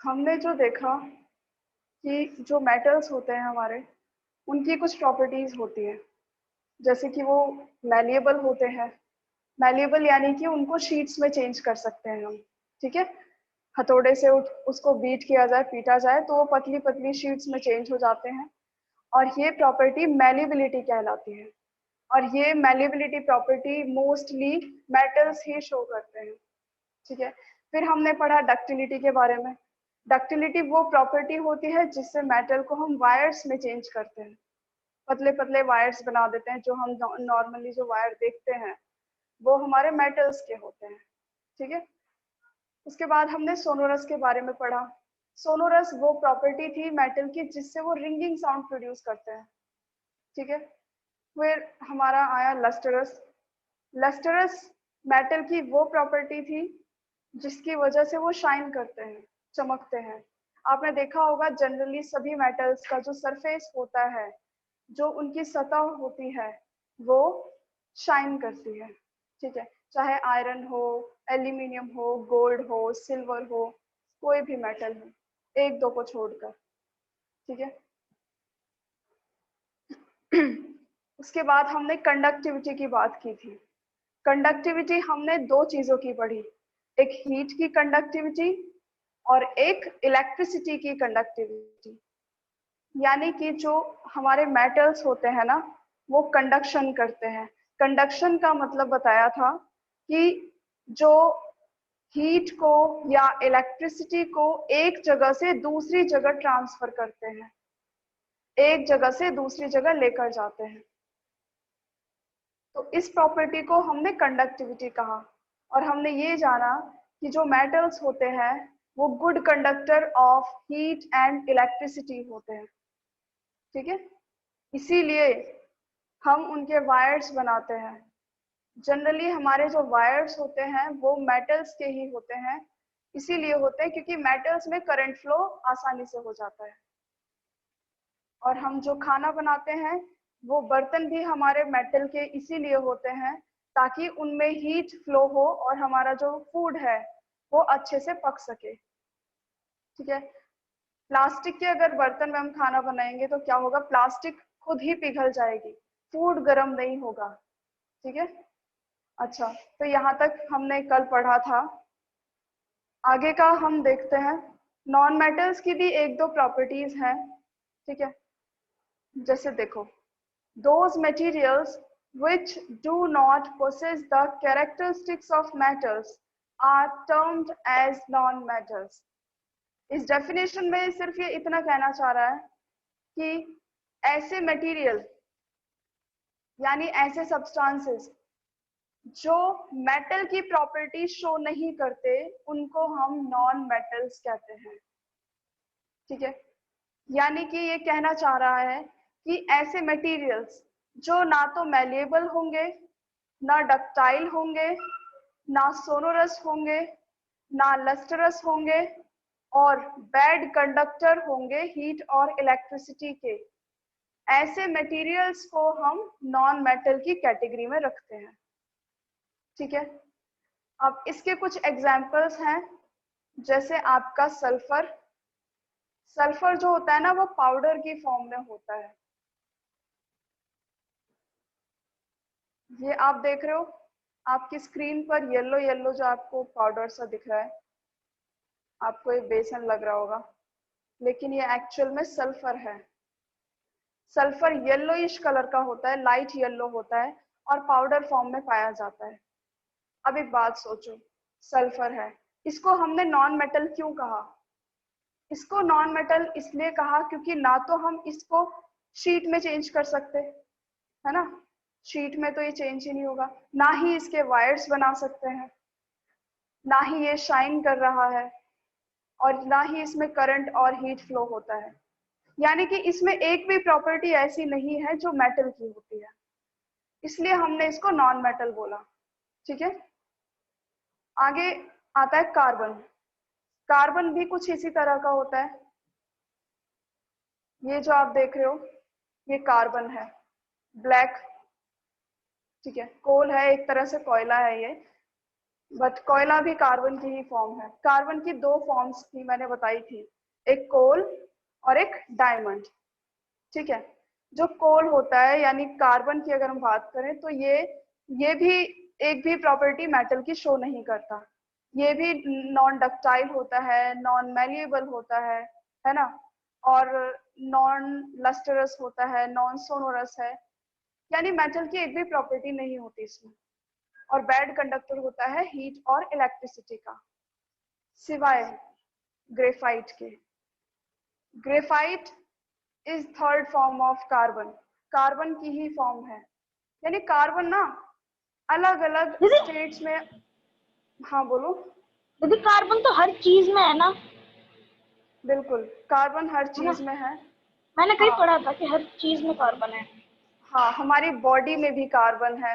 हमने जो देखा कि जो मेटल्स होते हैं हमारे, उनकी कुछ प्रॉपर्टीज होती है, जैसे कि वो मैलिएबल होते हैं। मैलिएबल यानी कि उनको शीट्स में चेंज कर सकते हैं हम। ठीक है, हथौड़े से उसको बीट किया जाए, पीटा जाए तो वो पतली पतली शीट्स में चेंज हो जाते हैं, और ये प्रॉपर्टी मैलिएबिलिटी कहलाती है। और ये मैलिएबिलिटी प्रॉपर्टी मोस्टली मेटल्स ही शो करते हैं। ठीक है, फिर हमने पढ़ा डक्टिलिटी के बारे में। डक्टिलिटी वो प्रॉपर्टी होती है जिससे मेटल को हम वायर्स में चेंज करते हैं, पतले पतले वायर्स बना देते हैं। जो हम नॉर्मली जो वायर देखते हैं वो हमारे मेटल्स के होते हैं। ठीक है, उसके बाद हमने सोनोरस के बारे में पढ़ा। सोनोरस वो प्रॉपर्टी थी मेटल की जिससे वो रिंगिंग साउंड प्रोड्यूस करते हैं। ठीक है, फिर हमारा आया लस्टरस। लस्टरस मेटल की वो प्रॉपर्टी थी जिसकी वजह से वो शाइन करते हैं, चमकते हैं। आपने देखा होगा जनरली सभी मेटल्स का जो सरफेस होता है, जो उनकी सतह होती है, वो शाइन करती है। ठीक है, चाहे आयरन हो, एल्यूमिनियम हो, गोल्ड हो, सिल्वर हो, कोई भी मेटल हो, एक दो को छोड़कर। ठीक है, उसके बाद हमने कंडक्टिविटी की बात की थी। कंडक्टिविटी हमने दो चीजों की पढ़ी, एक हीट की कंडक्टिविटी और एक इलेक्ट्रिसिटी की कंडक्टिविटी। यानी कि जो हमारे मेटल्स होते हैं ना, वो कंडक्शन करते हैं। कंडक्शन का मतलब बताया था कि जो हीट को या इलेक्ट्रिसिटी को एक जगह से दूसरी जगह ट्रांसफर करते हैं, एक जगह से दूसरी जगह लेकर जाते हैं। तो इस प्रॉपर्टी को हमने कंडक्टिविटी कहा। और हमने ये जाना कि जो मेटल्स होते हैं वो good conductor of heat and electricity होते हैं। ठीक है, इसीलिए हम उनके वायर्स बनाते हैं। जनरली हमारे जो वायर्स होते हैं वो मेटल्स के ही होते हैं, इसीलिए होते हैं क्योंकि मेटल्स में करंट फ्लो आसानी से हो जाता है। और हम जो खाना बनाते हैं वो बर्तन भी हमारे मेटल के इसीलिए होते हैं ताकि उनमें हीट फ्लो हो और हमारा जो फूड है वो अच्छे से पक सके। ठीक है, प्लास्टिक के अगर बर्तन में हम खाना बनाएंगे तो क्या होगा, प्लास्टिक खुद ही पिघल जाएगी, फूड गर्म नहीं होगा। ठीक है, अच्छा, तो यहाँ तक हमने कल पढ़ा था। आगे का हम देखते हैं। नॉन मेटल्स की भी एक दो प्रॉपर्टीज हैं। ठीक है, जैसे देखो, those materials which do not possess the characteristics of metals are termed as non-metals। इस डेफिनेशन में सिर्फ ये इतना कहना चाह रहा है कि ऐसे मटेरियल यानी ऐसे सब्सटेंसेस जो मेटल की प्रॉपर्टी शो नहीं करते, उनको हम नॉन मेटल्स कहते हैं। ठीक है, यानी कि ये कहना चाह रहा है कि ऐसे मटेरियल्स जो ना तो मैलिएबल होंगे, ना डक्टाइल होंगे, ना सोनोरस होंगे, ना लस्टरस होंगे, और बैड कंडक्टर होंगे हीट और इलेक्ट्रिसिटी के, ऐसे मटेरियल्स को हम नॉन मेटल की कैटेगरी में रखते हैं। ठीक है, अब इसके कुछ एग्जाम्पल्स हैं, जैसे आपका सल्फर। सल्फर जो होता है ना वो पाउडर की फॉर्म में होता है। ये आप देख रहे हो आपकी स्क्रीन पर येलो येलो जो आपको पाउडर सा दिख रहा है, आपको ये बेसन लग रहा होगा, लेकिन ये एक्चुअल में सल्फर है। सल्फर येलोइश कलर का होता है, लाइट येलो होता है और पाउडर फॉर्म में पाया जाता है। अब एक बात सोचो, सल्फर है, इसको हमने नॉन मेटल क्यों कहा? इसको नॉन मेटल इसलिए कहा क्योंकि ना तो हम इसको शीट में चेंज कर सकते, है ना, शीट में तो ये चेंज ही नहीं होगा, ना ही इसके वायर्स बना सकते हैं, ना ही ये शाइन कर रहा है, और ना ही इसमें करंट और हीट फ्लो होता है। यानी कि इसमें एक भी प्रॉपर्टी ऐसी नहीं है जो मेटल की होती है, इसलिए हमने इसको नॉन मेटल बोला। ठीक है, आगे आता है कार्बन। कार्बन भी कुछ इसी तरह का होता है। ये जो आप देख रहे हो ये कार्बन है, ब्लैक। ठीक है, कोल है, एक तरह से कोयला है ये। बट कोयला भी कार्बन की ही फॉर्म है। कार्बन की दो फॉर्म्स थी मैंने बताई थी, एक कोल और एक डायमंड। ठीक है, जो कोल होता है यानी कार्बन की अगर हम बात करें तो ये भी एक भी प्रॉपर्टी मेटल की शो नहीं करता। ये भी नॉन डक्टाइल होता है, नॉन मैल्यूएबल होता है ना, और नॉन लस्टरस होता है, नॉन सोनोरस है, यानी मेटल की एक भी प्रॉपर्टी नहीं होती इसमें। और बैड कंडक्टर होता है हीट और इलेक्ट्रिसिटी का, सिवाय ग्रेफाइट के। Graphite is third form of carbon, carbon की ही फॉर्म है। यानी कार्बन ना अलग अलग दीदी स्टेट्स में। हाँ बोलो। दीदी कार्बन तो हर चीज में है ना? बिल्कुल, कार्बन हर है ना? चीज में है। मैंने कहीं हाँ पढ़ा था कि हर चीज में कार्बन है। हाँ, हमारी बॉडी में भी कार्बन है।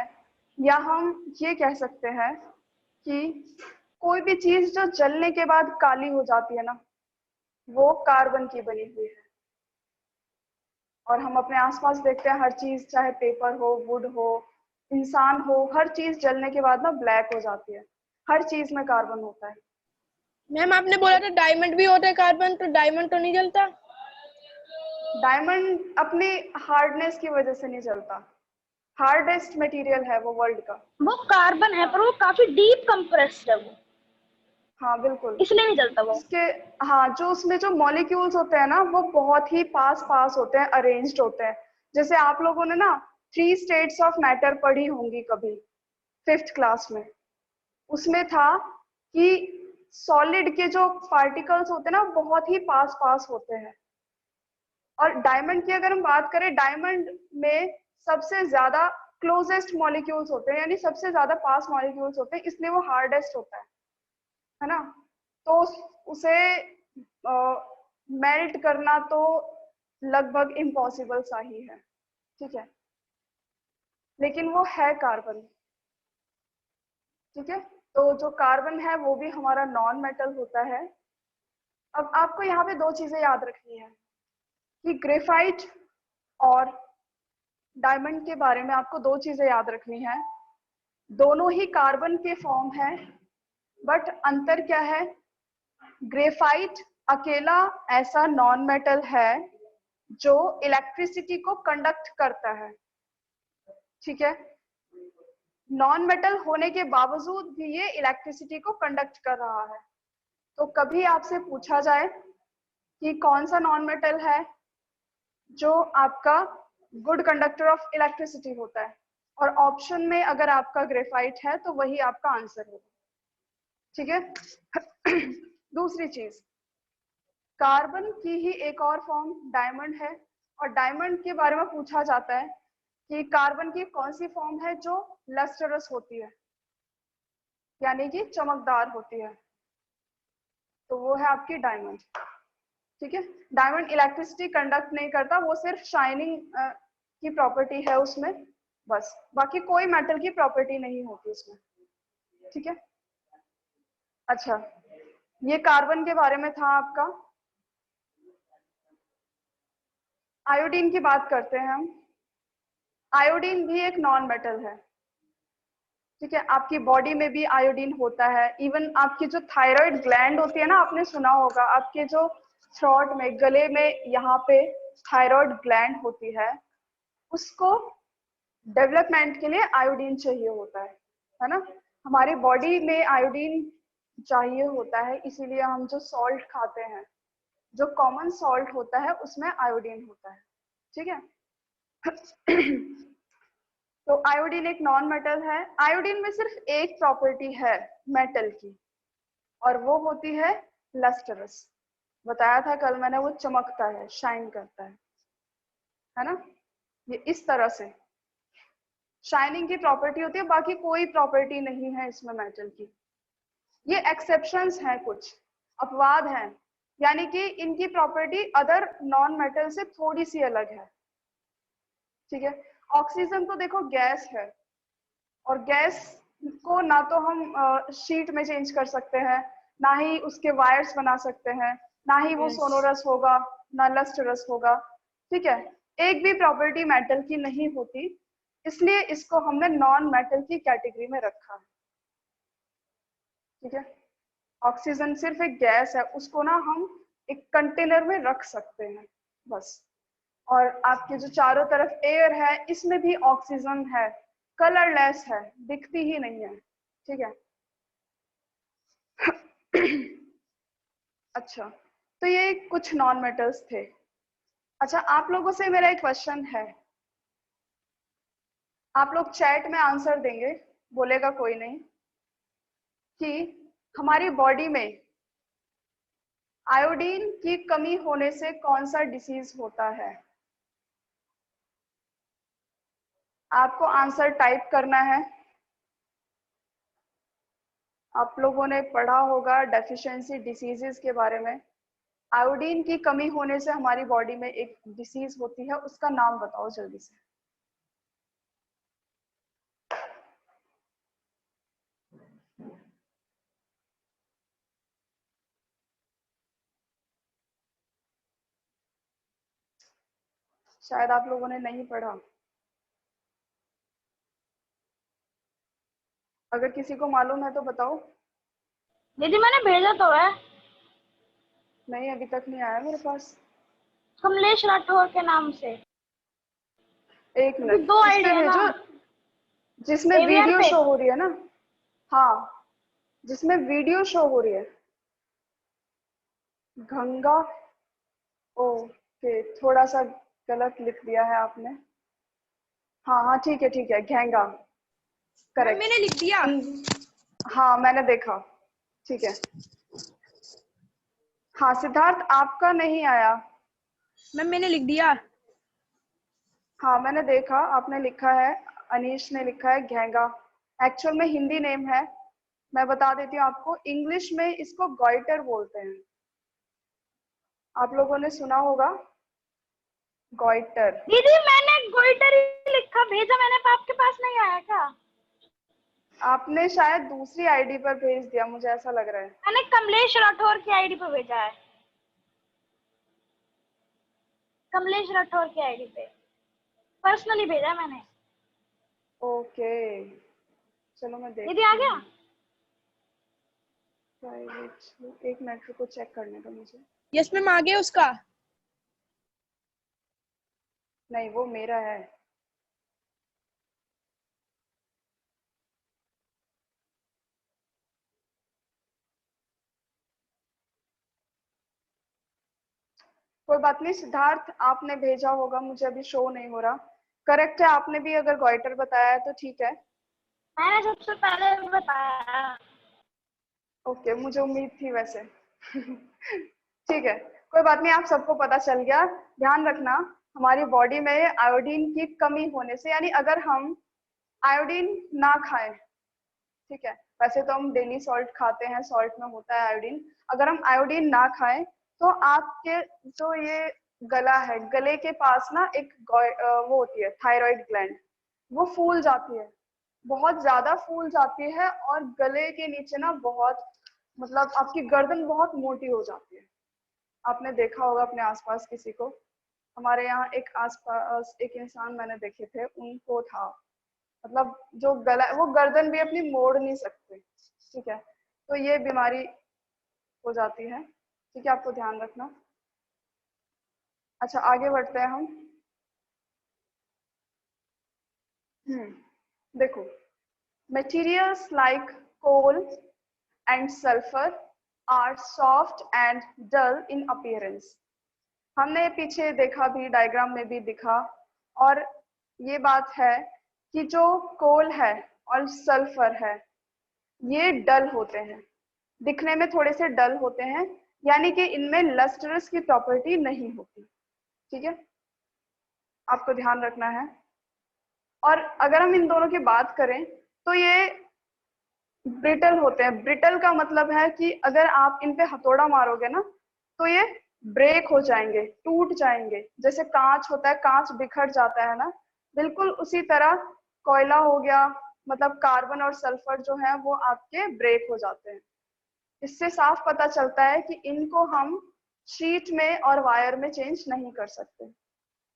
या हम ये कह सकते हैं कि कोई भी चीज जो जलने के बाद काली हो जाती है ना, वो कार्बन की बनी हुई है। और हम अपने आसपास देखते हैं हर चीज, चाहे पेपर हो, वुड हो, इंसान हो, हर चीज जलने के बाद ना ब्लैक हो जाती है। हर चीज में कार्बन होता है। मैम आपने बोला था डायमंड भी होता है कार्बन, तो डायमंड तो नहीं जलता? डायमंड अपनी हार्डनेस की वजह से नहीं जलता, हार्डेस्ट मटेरियल है वो वर्ल्ड का। वो कार्बन है पर वो काफी डीप कंप्रेस्ड है वो, हाँ बिल्कुल। इसलिए नहीं जलता वो। उसके, हाँ, जो उसमें जो मॉलिक्यूल्स होते हैं ना वो बहुत ही पास पास होते हैं, अरेंज्ड होते हैं। जैसे आप लोगों ने ना 3 स्टेट्स ऑफ मैटर पढ़ी होंगी कभी 5th क्लास में, उसमें था कि सॉलिड के जो पार्टिकल्स होते हैं ना बहुत ही पास पास होते हैं। और डायमंड की अगर हम बात करें, डायमंड में सबसे ज्यादा क्लोजेस्ट मॉलिक्यूल्स होते हैं, यानी सबसे ज्यादा पास मॉलिक्यूल्स होते हैं, इसलिए वो हार्डेस्ट होता है ना। तो उसे मेल्ट करना तो लगभग इम्पॉसिबल सा ही है। ठीक है, लेकिन वो है कार्बन। ठीक है, तो जो कार्बन है वो भी हमारा नॉन मेटल होता है। अब आपको यहाँ पे दो चीजें याद रखनी है कि ग्रेफाइट और डायमंड के बारे में आपको दो चीजें याद रखनी है। दोनों ही कार्बन के फॉर्म है, बट अंतर क्या है? ग्रेफाइट अकेला ऐसा नॉन मेटल है जो इलेक्ट्रिसिटी को कंडक्ट करता है। ठीक है, नॉन मेटल होने के बावजूद भी ये इलेक्ट्रिसिटी को कंडक्ट कर रहा है। तो कभी आपसे पूछा जाए कि कौन सा नॉन मेटल है जो आपका गुड कंडक्टर ऑफ इलेक्ट्रिसिटी होता है, और ऑप्शन में अगर आपका ग्रेफाइट है तो वही आपका आंसर होगा। ठीक है। दूसरी चीज, कार्बन की ही एक और फॉर्म डायमंड है, और डायमंड के बारे में पूछा जाता है कि कार्बन की कौन सी फॉर्म है जो लस्टरस होती है, यानी कि चमकदार होती है, तो वो है आपकी डायमंड। ठीक है, डायमंड इलेक्ट्रिसिटी कंडक्ट नहीं करता, वो सिर्फ शाइनिंग की प्रॉपर्टी है उसमें, बस, बाकी कोई मेटल की प्रॉपर्टी नहीं होती उसमें। ठीक है, अच्छा, ये कार्बन के बारे में था आपका। आयोडीन की बात करते हैं हम। आयोडीन भी एक नॉन मेटल है। ठीक है, आपकी बॉडी में भी आयोडीन होता है। इवन आपकी जो थायराइड ग्लैंड होती है ना, आपने सुना होगा, आपके जो थ्रोट में, गले में, यहाँ पे थायराइड ग्लैंड होती है, उसको डेवलपमेंट के लिए आयोडीन चाहिए होता है ना। हमारी बॉडी में आयोडीन चाहिए होता है, इसीलिए हम जो सॉल्ट खाते हैं, जो कॉमन सॉल्ट होता है उसमें आयोडीन होता है। ठीक है। तो आयोडीन एक नॉन मेटल है। आयोडीन में सिर्फ एक प्रॉपर्टी है मेटल की, और वो होती है लस्टरस। बताया था कल मैंने, वो चमकता है, शाइन करता है ना। ये इस तरह से शाइनिंग की प्रॉपर्टी होती है, बाकी कोई प्रॉपर्टी नहीं है इसमें मेटल की। ये एक्सेप्शंस हैं, कुछ अपवाद हैं, यानी कि इनकी प्रॉपर्टी अदर नॉन मेटल से थोड़ी सी अलग है। ठीक है, ऑक्सीजन तो देखो गैस है, और गैस को ना तो हम शीट में चेंज कर सकते हैं, ना ही उसके वायर्स बना सकते हैं, ना ही वो सोनोरस होगा, ना लस्टरस होगा। ठीक है, एक भी प्रॉपर्टी मेटल की नहीं होती, इसलिए इसको हमने नॉन मेटल की कैटेगरी में रखा है। ठीक है, ऑक्सीजन सिर्फ एक गैस है, उसको ना हम एक कंटेनर में रख सकते हैं बस। और आपके जो चारों तरफ एयर है, इसमें भी ऑक्सीजन है, कलरलेस है, दिखती ही नहीं है। ठीक है। अच्छा, तो ये कुछ नॉन मेटल्स थे। अच्छा, आप लोगों से मेरा एक क्वेश्चन है, आप लोग चैट में आंसर देंगे, बोलेगा कोई नहीं, कि हमारी बॉडी में आयोडीन की कमी होने से कौन सा डिसीज होता है। आपको आंसर टाइप करना है। आप लोगों ने पढ़ा होगा डेफिशिएंसी डिसीजेस के बारे में। आयोडीन की कमी होने से हमारी बॉडी में एक डिसीज होती है, उसका नाम बताओ जल्दी से। शायद आप लोगों ने नहीं पढ़ा। अगर किसी को मालूम है तो बताओ। दीदी मैंने भेजा तो है, नहीं, अभी तक नहीं आया मेरे पास। कमलेश राठौर के नाम से। एक मिनट, दो किस आईडी पे है ना, भेजो? जिसमें एवीआर वीडियो पे। शो हो रही है ना? हाँ, जिसमें वीडियो शो हो रही है। गंगा, ओके, थोड़ा सा गलत लिख दिया है आपने। हाँ हाँ, ठीक है ठीक है, घेंगा, मैम करेक्ट। मैंने लिख दिया। हाँ, मैंने देखा, ठीक है। हाँ सिद्धार्थ, आपका नहीं आया। मैम मैंने लिख दिया। हाँ मैंने देखा, आपने लिखा है, अनीश ने लिखा है घेंगा। एक्चुअल में हिंदी नेम है, मैं बता देती हूँ आपको, इंग्लिश में इसको गॉइटर बोलते हैं। आप लोगों ने सुना होगा गॉइटर। दीदी मैंने गोइटर ही लिखा भेजा, मैंने आपके पास नहीं आया क्या? आपने शायद दूसरी आईडी पर भेज दिया, मुझे ऐसा लग रहा है। मैंने कमलेश राठौर की आईडी पे भेजा है, कमलेश राठौर की आईडी पे पर्सनली भेजा है मैंने। ओके, चलो मैं दीदी आ देखती गया? हूँ। प्राइवेट, एक मिनट को चेक करने दो मुझे। यस मैम आ गया उसका। नहीं, वो मेरा है। कोई बात नहीं सिद्धार्थ, आपने भेजा होगा, मुझे अभी शो नहीं हो रहा। करेक्ट है, आपने भी अगर गॉइटर बताया है तो ठीक है। मैंने सबसे पहले बताया। ओके, मुझे उम्मीद थी वैसे। ठीक है, कोई बात नहीं, आप सबको पता चल गया। ध्यान रखना, हमारी बॉडी में आयोडीन की कमी होने से, यानी अगर हम आयोडीन ना खाएं, ठीक है, वैसे तो हम डेली सॉल्ट खाते हैं, सॉल्ट में होता है आयोडीन। अगर हम आयोडीन ना खाएं तो आपके जो ये गला है, गले के पास ना एक वो होती है थायराइड ग्लैंड, वो फूल जाती है, बहुत ज्यादा फूल जाती है, और गले के नीचे ना बहुत, मतलब आपकी गर्दन बहुत मोटी हो जाती है। आपने देखा होगा अपने आसपास किसी को। हमारे यहाँ एक आसपास एक इंसान मैंने देखे थे, उनको था, मतलब जो गला, वो गर्दन भी अपनी मोड़ नहीं सकते। ठीक है, तो ये बीमारी हो जाती है। ठीक है, आपको ध्यान रखना। अच्छा, आगे बढ़ते हैं हम। देखो, materials like coal and sulfur are soft and dull in appearance. हमने पीछे देखा भी, डायग्राम में भी दिखा, और ये बात है कि जो कोल है और सल्फर है, ये डल होते हैं, दिखने में थोड़े से डल होते हैं, यानी कि इनमें लस्टरस की प्रॉपर्टी नहीं होती। ठीक है, आपको ध्यान रखना है। और अगर हम इन दोनों की बात करें तो ये ब्रिटल होते हैं। ब्रिटल का मतलब है कि अगर आप इन पे हथौड़ा मारोगे ना तो ये ब्रेक हो जाएंगे, टूट जाएंगे, जैसे कांच होता है, कांच बिखर जाता है ना, बिल्कुल उसी तरह कोयला हो गया, मतलब कार्बन और सल्फर जो है वो आपके ब्रेक हो जाते हैं। इससे साफ पता चलता है कि इनको हम शीट में और वायर में चेंज नहीं कर सकते।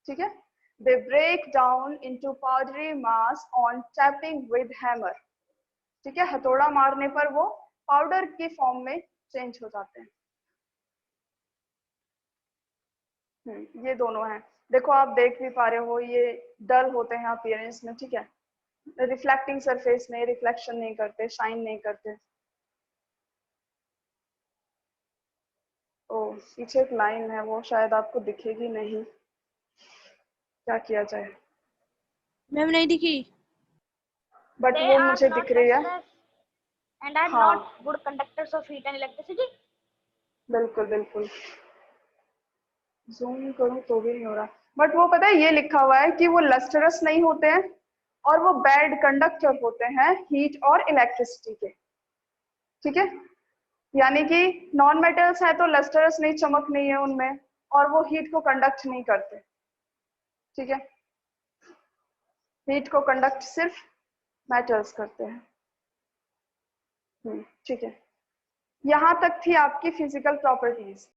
ठीक है, they break down into powdery mass on tapping with hammer। ठीक है, हथौड़ा मारने पर वो पाउडर की फॉर्म में चेंज हो जाते हैं। ये दोनों हैं, देखो आप देख भी पा रहे हो, ये डल होते हैं अपीयरेंस में, ठीक है, रिफ्लेक्टिंग सरफेस में रिफ्लेक्शन नहीं करते, शाइन नहीं करते। ओ पीछे एक लाइन है, वो शायद आपको दिखेगी नहीं, क्या किया जाए, मैम नहीं दिखी। बट They वो are मुझे not दिख रही है। lustrous and are हाँ not good conductors of heat and electricity. बिल्कुल बिल्कुल, जूम करूं तो भी नहीं हो रहा, बट वो पता है ये लिखा हुआ है कि वो लस्टरस नहीं होते हैं और वो बैड कंडक्टर होते हैं हीट और इलेक्ट्रिसिटी के, ठीक है, यानी कि नॉन मेटल्स है तो लस्टरस नहीं, चमक नहीं है उनमें, और वो हीट को कंडक्ट नहीं करते, ठीक है, हीट को कंडक्ट सिर्फ मेटल्स करते हैं। ठीक है, यहाँ तक थी आपकी फिजिकल प्रॉपर्टीज।